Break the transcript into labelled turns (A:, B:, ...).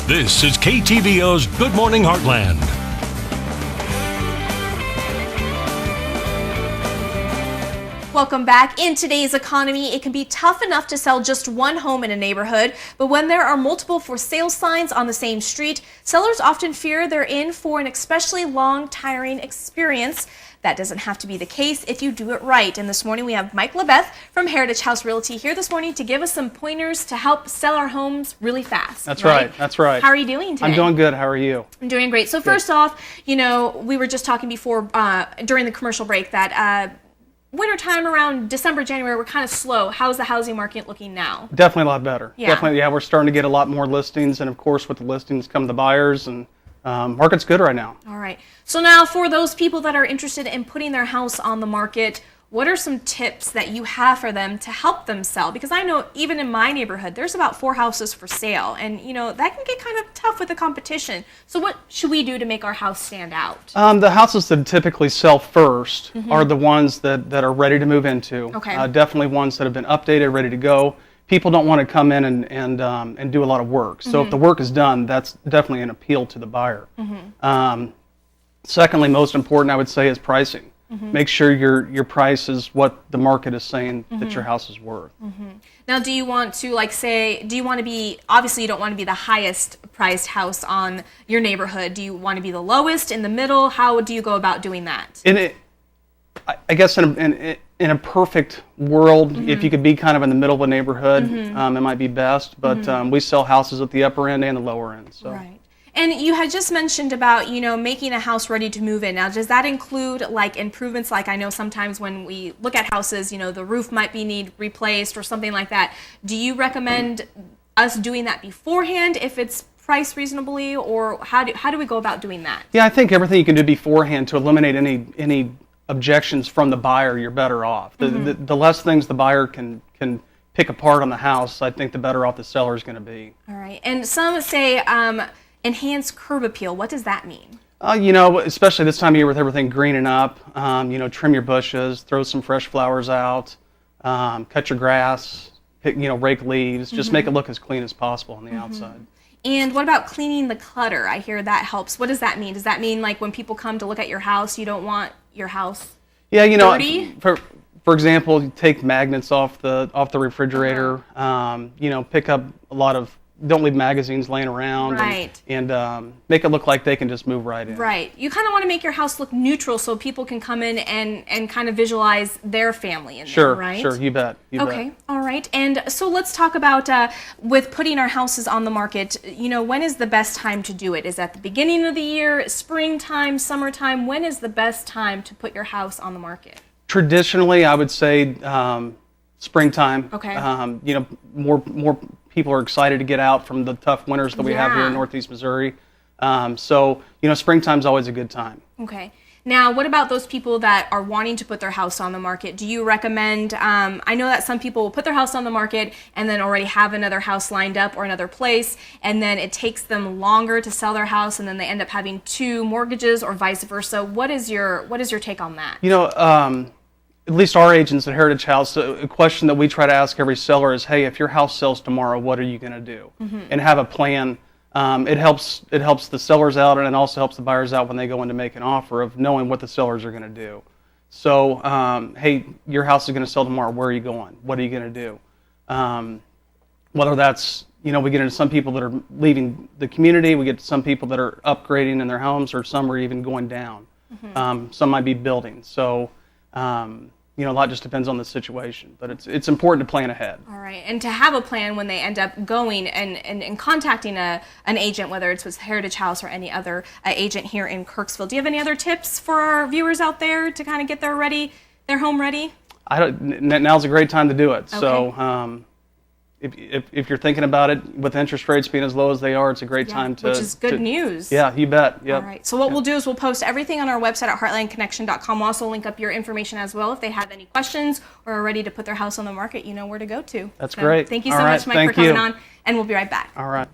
A: This is KTVO's Good Morning Heartland.
B: Welcome back. In today's economy, it can be tough enough to sell just one home in a neighborhood, but when there are multiple for sale signs on the same street, sellers often fear they're in for an especially long, tiring experience. That doesn't have to be the case if you do it right. And this morning we have Mike LaBeth from Heritage House Realty here this morning to give us some pointers to help sell our homes really fast.
C: That's right. That's right.
B: How are you doing today?
C: I'm doing good. How are you?
B: I'm doing great. So first off, we were just talking before during the commercial break that wintertime around December, January, we're kind of slow. How's the housing market looking now?
C: Definitely a lot better.
B: Yeah.
C: Definitely, yeah. We're starting to get a lot more listings, and of course, with the listings come the buyers, and market's good right now.
B: All right. So now, for those people that are interested in putting their house on the market, what are some tips that you have for them to help them sell? Because I know even in my neighborhood, there's about 4 houses for sale, and that can get kind of tough with the competition. So what should we do to make our house stand out?
C: The houses that typically sell first are the ones that are ready to move into.
B: Okay.
C: Definitely ones that have been updated, ready to go. People don't want to come in and do a lot of work. So if the work is done, that's definitely an appeal to the buyer. Secondly, most important, I would say, is pricing. Make sure your price is what the market is saying that your house is worth.
B: Now, do you want to obviously you don't want to be the highest priced house on your neighborhood. Do you want to be the lowest, in the middle? How do you go about doing that?
C: I guess in a perfect world, if you could be kind of in the middle of a neighborhood, it might be best. But we sell houses at the upper end and the lower end. So.
B: Right. And you had just mentioned about, making a house ready to move in. Now, does that include like improvements? Like I know sometimes when we look at houses, the roof might need replaced or something like that. Do you recommend us doing that beforehand if it's priced reasonably, or how do we go about doing that?
C: Yeah, I think everything you can do beforehand to eliminate any objections from the buyer, you're better off. The less things the buyer can pick apart on the house, I think the better off the seller is going to be.
B: All right. And some say enhanced curb appeal. What does that mean?
C: Especially this time of year with everything greening up, trim your bushes, throw some fresh flowers out, cut your grass, rake leaves, just make it look as clean as possible on the outside.
B: And what about cleaning the clutter? I hear that helps. What does that mean? Does that mean like when people come to look at your house, you don't want your house dirty?
C: For example, you take magnets off the refrigerator, pick up a lot of, don't leave magazines laying around,
B: right,
C: and make it look like they can just move right in.
B: Right. You kind of want to make your house look neutral so people can come in and kind of visualize their family in there, right?
C: Sure, you bet.
B: Okay, all right. And so let's talk about with putting our houses on the market, when is the best time to do it? Is that the beginning of the year, springtime, summertime? When is the best time to put your house on the market?
C: Traditionally, I would say springtime.
B: Okay.
C: More people are excited to get out from the tough winters that we have here in Northeast Missouri. Springtime's always a good time.
B: Okay. Now, what about those people that are wanting to put their house on the market? Do you recommend, I know that some people will put their house on the market and then already have another house lined up or another place, and then it takes them longer to sell their house, and then they end up having 2 mortgages or vice versa. What is your take on that?
C: At least our agents at Heritage House, a question that we try to ask every seller is, hey, if your house sells tomorrow, what are you going to do? And have a plan. It helps the sellers out, and it also helps the buyers out when they go in to make an offer of knowing what the sellers are going to do. So, hey, your house is going to sell tomorrow. Where are you going? What are you going to do? Whether that's, we get into some people that are leaving the community, we get to some people that are upgrading in their homes, or some are even going down. Some might be building. So, a lot just depends on the situation, but it's important to plan ahead.
B: All right, and to have a plan when they end up going and contacting an agent, whether it's with Heritage House or any other agent here in Kirksville. Do you have any other tips for our viewers out there to kind of get their home ready?
C: Now's a great time to do it.
B: Okay.
C: So if you're thinking about it, with interest rates being as low as they are, it's a great time to...
B: Which is good news.
C: Yeah, you bet. Yep.
B: All right. So what we'll do is we'll post everything on our website at heartlandconnection.com. We'll also link up your information as well. If they have any questions or are ready to put their house on the market, you know where to go to.
C: That's great.
B: Thank you so much, Mike, for coming on, and we'll be right back.
C: All right.